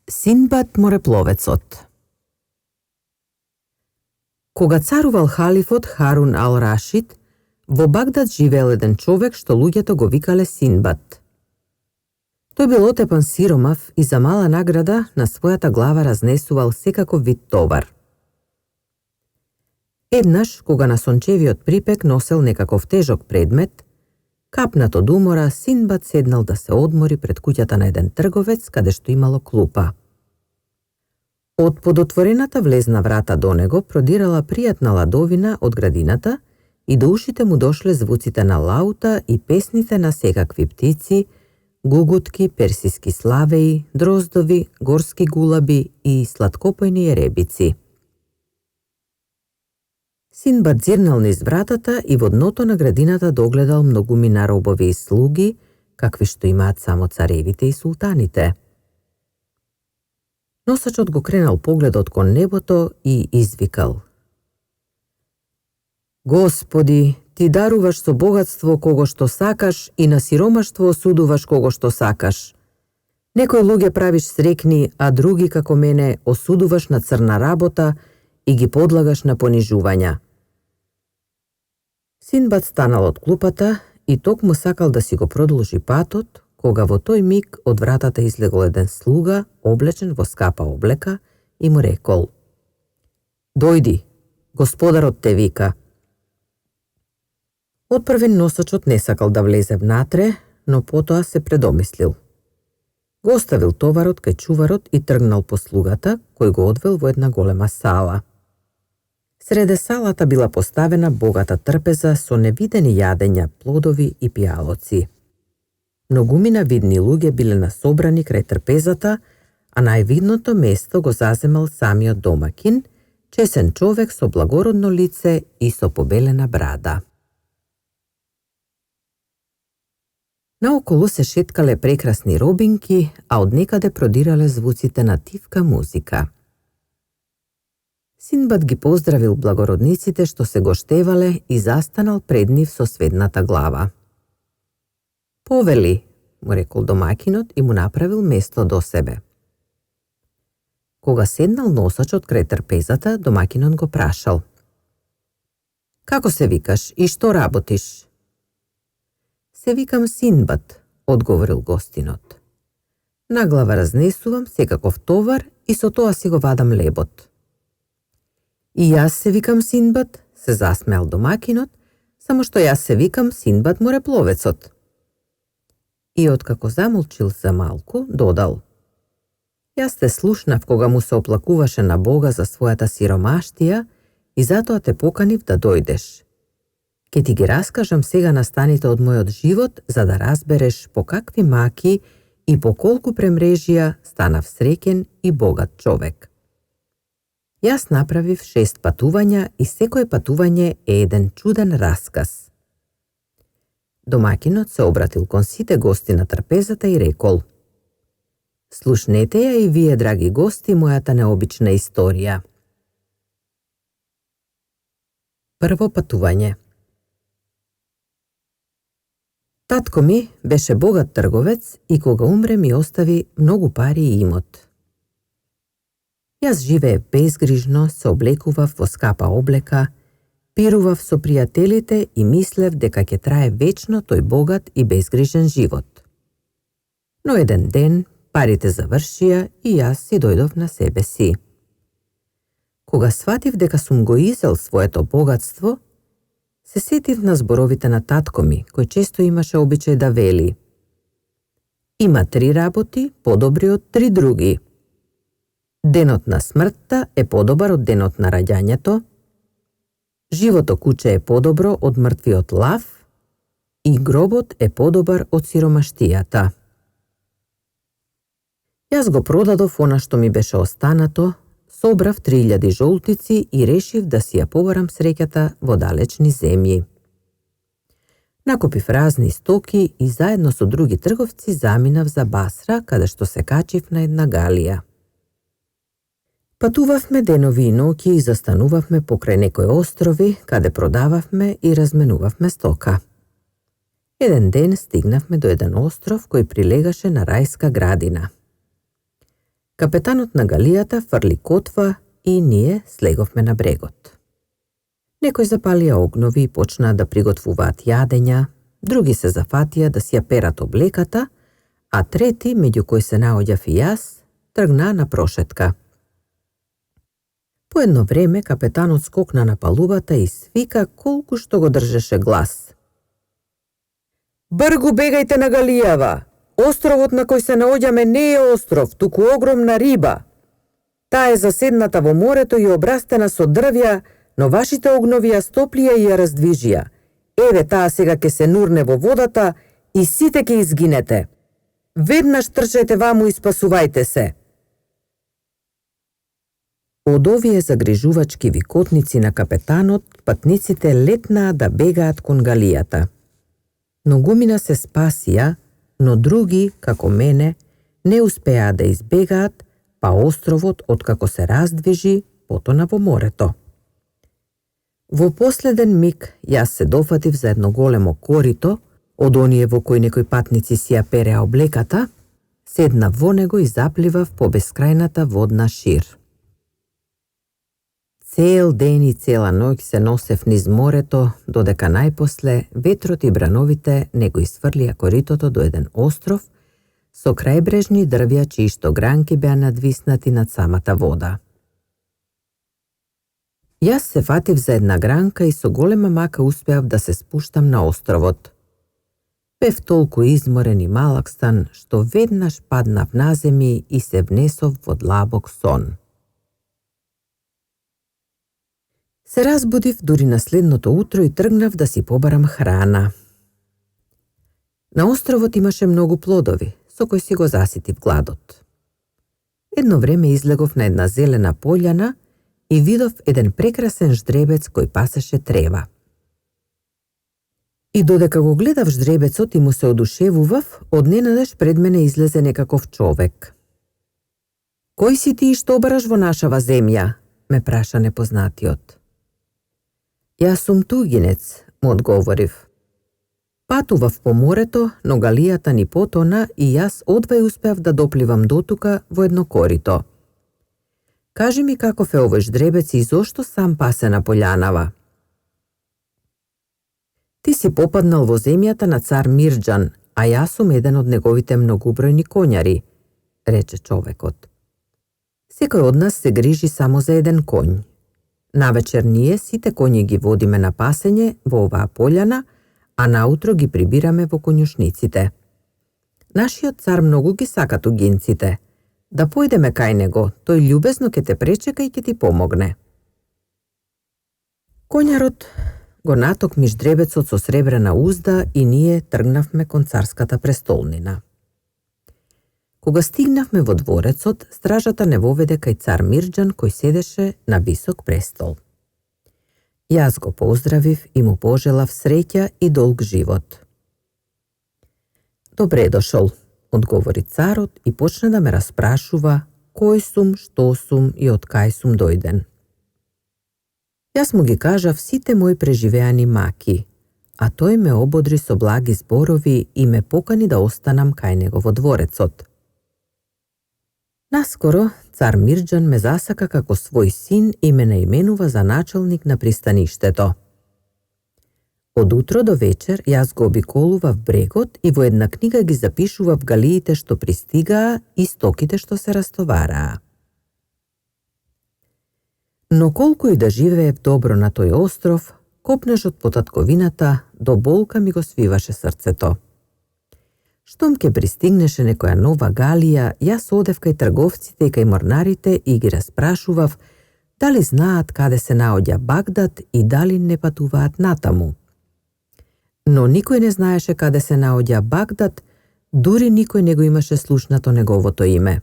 Синдбад морепловецот. Кога царувал халифот Харун ал-Рашид, во Багдад живеел еден човек што луѓето го викале Синдбад. Тој бил отепан сиромав и за мала награда на својата глава разнесувал секаков вид товар. Еднаш, кога на сончевиот припек носел некаков тежок предмет, капнат од умора, Синдбад седнал да се одмори пред куќата на еден трговец каде што имало клупа. Од подотворената влезна врата до него продирала пријатна ладовина од градината и до ушите му дошле звуците на лаута и песните на секакви птици, гугутки, персиски славеи, дроздови, горски гулаби и сладкопојни еребици. Синдбад зирнал низ вратата и во дното на градината догледал многумина робови и слуги, какви што имаат само царевите и султаните. Носачот го кренал погледот кон небото и извикал: Господи, ти даруваш со богатство кого што сакаш и на сиромаштво осудуваш кого што сакаш. Некои луѓе правиш срекни, а други како мене осудуваш на црна работа и ги подлагаш на понижувања. Синдбад станал од клупата и токму сакал да си го продолжи патот, кога во тој миг од вратата излегол еден слуга, облечен во скапа облека, и му рекол: Дојди, господарот те вика. Отпрвен носачот не сакал да влезе внатре, но потоа се предомислил. Го оставил товарот кај чуварот и тргнал по слугата, кој го одвел во една голема сала. Среде салата била поставена богата трпеза со невидени јадења, плодови и пијалоци. Многумина видни луѓе биле насобрани крај трпезата, а највидното место го заземал самиот домакин, чесен човек со благородно лице и со побелена брада. Наоколу се шеткале прекрасни робинки, а од некаде продирале звуците на тивка музика. Синдбад ги поздравил благородниците што се гоштевале и застанал пред нив со сведната глава. Повели, му рекол домакинот и му направил место до себе. Кога седнал носачот крај трпезата, домакинот го прашал: Како се викаш и што работиш? Се викам Синдбад, одговорил гостинот. Наглава разнесувам секаков товар и со тоа си го вадам лебот. И јас се викам Синдбад, се засмеал домакинот, само што јас се викам Синдбад морепловецот. И откако замолчил за малку, додал: Јас те слушнав кога му се оплакуваше на Бога за својата сиромаштија и затоа те поканив да дојдеш. Ке ти ги раскажам сега настаните од мојот живот, за да разбереш по какви маки и по колку премрежија станав среќен и богат човек. Јас направив 6 патувања и секое патување е еден чуден расказ. Домакинот се обратил кон сите гости на трпезата и рекол: Слушнете ја и вие, драги гости, мојата необична историја. Прво патување. Татко ми беше богат трговец и кога умре ми остави многу пари и имот. Јас живеев безгрижно, се облекував во скапа облека, пирував со пријателите и мислев дека ќе трае вечно тој богат и безгрижен живот. Но еден ден парите завршија и јас си дојдов на себе си. Кога сватив дека сум го изел своето богатство, се сетив на зборовите на татко ми, кој често имаше обичај да вели: Има 3 работи подобри од 3 други. Денот на смртта е подобар од денот на раѓањето, живото куче е подобро од мртвиот лав и гробот е подобар од сиромаштијата. Јас го продадов она што ми беше останато, собрав 3000 жолтици и решив да си ја побарам среќата во далечни земји. Накупив разни стоки и заедно со други трговци заминав за Басра, каде што се качив на една галија. Патувавме денови и ноќи и застанувавме покрај некои острови, каде продававме и разменувавме стока. Еден ден стигнавме до еден остров кој прилегаше на рајска градина. Капетанот на галијата фрли котва и ние слеговме на брегот. Некои запалија огнови и почнаа да приготвуваат јадења, други се зафатија да си ја перат облеката, а трети, меѓу кои се наоѓав и јас, тргнаа на прошетка. По едно време капетанот скокна на палубата и свика колку што го држеше глас. Бргу бегајте на галијава! Островот на кој се наоѓаме не е остров, туку огромна риба. Таа е заседната во морето и обрастена со дрвја, но вашите огнови ја стоплија и ја раздвижија. Еве таа сега ќе се нурне во водата и сите ќе изгинете. Веднаш трчајте ваму и спасувајте се. Од овие загрижувачки викотници на капетанот, патниците летнаа да бегаат кон галијата. Многумина се спасија, но други, како мене, не успеа да избегаат, па островот, откако се раздвижи, потона во морето. Во последен миг јас се дофатив за едно големо корито, од оние во кои некои патници си ја переа облеката, седнав во него и запливав по бескрајната водна шир. Цел ден и цела ноќ се носев низ морето, додека најпосле ветрот и брановите не го изфрлија коритото до еден остров со крајбрежни дрвја чиишто гранки беа надвиснати над самата вода. Јас се фатив за една гранка и со голема мака успеав да се спуштам на островот. Бев толку изморен и малакстан, што веднаш паднав на земји и се внесов во длабок сон. Се разбудив дури на следното утро и тргнав да си побарам храна. На островот имаше многу плодови, со кои си го заситив гладот. Едно време излегов на една зелена пољана и видов еден прекрасен ждребец кој пасеше трева. И додека го гледав ждребецот и му се одушевував, одненадеж пред мене излезе некаков човек. Кој си ти и што бараш во нашава земја? Ме праша непознатиот. Јас сум тугинец, му одговорив. Патував по морето, но галијата ни потона и јас одвај успеав да допливам дотука во едно корито. Кажи ми каков е овој ждребец и зошто сам пасе на полјанава? Ти си попаднал во земјата на цар Мирџан, а јас сум еден од неговите многубројни коњари, рече човекот. Секој од нас се грижи само за еден конј. Навечер ние сите коњи ги водиме на пасење во оваа пољана, а наутро ги прибираме во коњушниците. Нашиот цар многу ги сака тугинците. Да појдеме кај него, тој љубезно ќе те пречека и ќе ти помогне. Коњарот го натокми ждребецот со сребрена узда и ние тргнавме кон царската престолнина. Кога стигнавме во дворецот, стражата не воведе кај цар Мирџан кој седеше на висок престол. Јас го поздравив и му пожелав среќа и долг живот. Добре дошол, одговори царот и почна да ме распрашува кој сум, што сум и од кај сум дојден. Јас му ги кажав сите мои преживеани маки, а тој ме ободри со благи зборови и ме покани да останам кај него во дворецот. Наскоро, цар Мирџан ме засака како свој син и ме наименува за началник на пристаништето. Од утро до вечер јас го обиколував брегот и во една книга ги запишував галиите што пристигаа и стоките што се растовараа. Но колку и да живеев добро на тој остров, копнежот по татковината до болка ми го свиваше срцето. Штом ке пристигнеше некоја нова галија, јас одев кај трговците и кај морнарите и ги распрашував дали знаат каде се наоѓа Багдад и дали не патуваат натаму. Но никој не знаеше каде се наоѓа Багдад, дури никој не го имаше слушнато неговото име.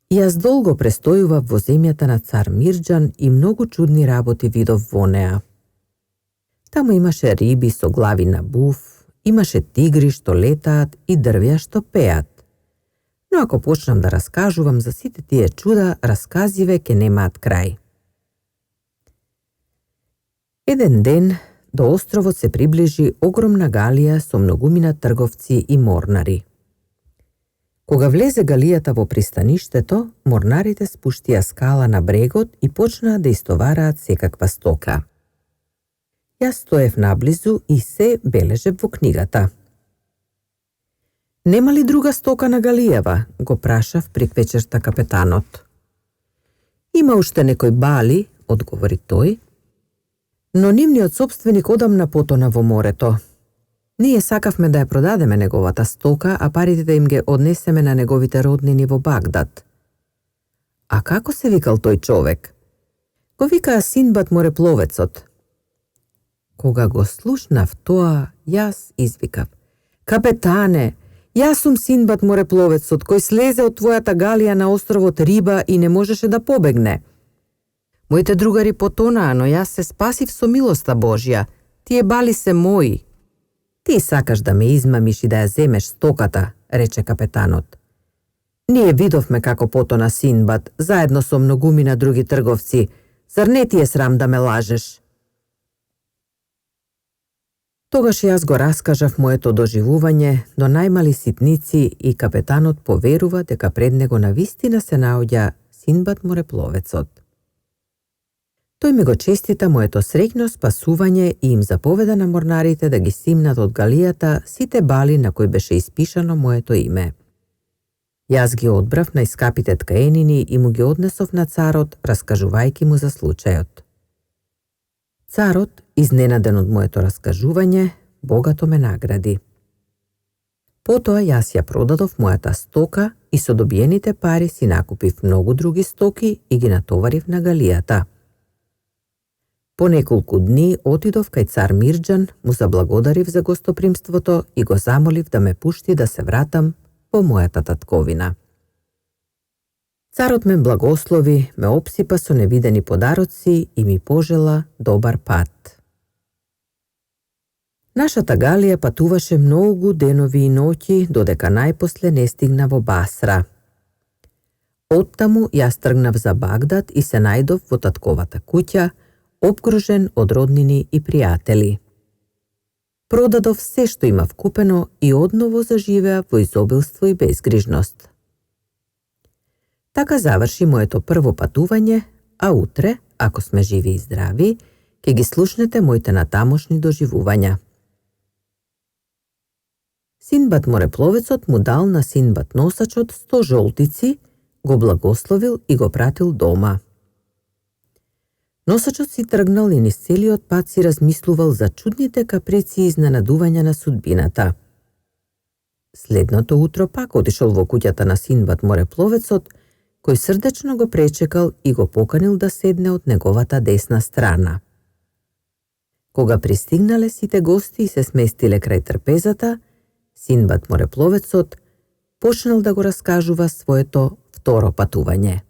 Јас долго престојував во земјата на цар Мирџан и многу чудни работи видов во неа. Таму имаше риби со глави на буф, имаше тигри што летаат и дрвја што пеат. Но ако почнам да раскажувам за сите тие чуда, расказиве ке немаат крај. Еден ден до островот се приближи огромна галија со многумина трговци и морнари. Кога влезе галијата во пристаништето, морнарите спуштија скала на брегот и почнаа да истовараат секаква стока. Јас стоев наблизу и се бележев во книгата. Нема ли друга стока на галијава? Го прашав прик вечерта капетанот. Има уште некој бали, одговори тој, но нивниот собственик одамна потона во морето. Ние сакавме да ја продадеме неговата стока, а парите да им ги однесеме на неговите роднини во Багдад. А како се викал тој човек? Го викаа Синдбад морепловецот. Кога го слушнав тоа, јас извикав: Капетане, јас сум Синдбад морепловецот, кој слезе од твојата галија на островот Риба и не можеше да побегне. Моите другари потонаа, но јас се спасив со милоста Божја. Тие бали се мои. Ти сакаш да ме измамиш и да ја земеш стоката, рече капетанот. Ние видовме како потона Синдбад, заедно со многумина други трговци. Зар не ти е срам да ме лажеш? Тогаш јас го раскажав моето доживување до најмали ситници и капетанот поверува дека пред него навистина се наоѓа Синдбад морепловецот. Тој ми го честита моето среќно спасување и им заповеда на морнарите да ги симнат од галијата сите бали на кои беше испишано моето име. Јас ги одбрав најскапите ткаенини и му ги однесов на царот, раскажувајќи му за случајот. Царот, изненаден од моето раскажување, богато ме награди. Потоа јас ја продадов мојата стока и со добиените пари си накупив многу други стоки и ги натоварив на галијата. По неколку дни отидов кај цар Мирџан, му заблагодарив за гостопримството и го замолив да ме пушти да се вратам во мојата татковина. Царот ме благослови, ме опсипа со невидени подароци и ми пожела добар пат. Нашата галија патуваше многу денови и ноќи, додека најпосле не стигна во Басра. Оттаму јас тргнав за Багдад и се најдов во татковата куќа, обкружен од роднини и пријатели. Продадов се што имав купено и одново заживеа во изобилство и безгрижност. Така заврши моето прво патување, а утре, ако сме живи и здрави, ќе ги слушнете моите натамошни доживувања. Синдбад морепловецот му дал на Синдбад носачот 100 жолтици, го благословил и го пратил дома. Носачот си тргнал и низ целиот пат си размислувал за чудните каприци и изненадувања на судбината. Следното утро пак отишол во куќата на Синдбад морепловецот, кој срдечно го пречекал и го поканил да седне од неговата десна страна. Кога пристигнале сите гости и се сместиле крај трпезата, Синдбад морепловецот почнал да го раскажува своето второ патување.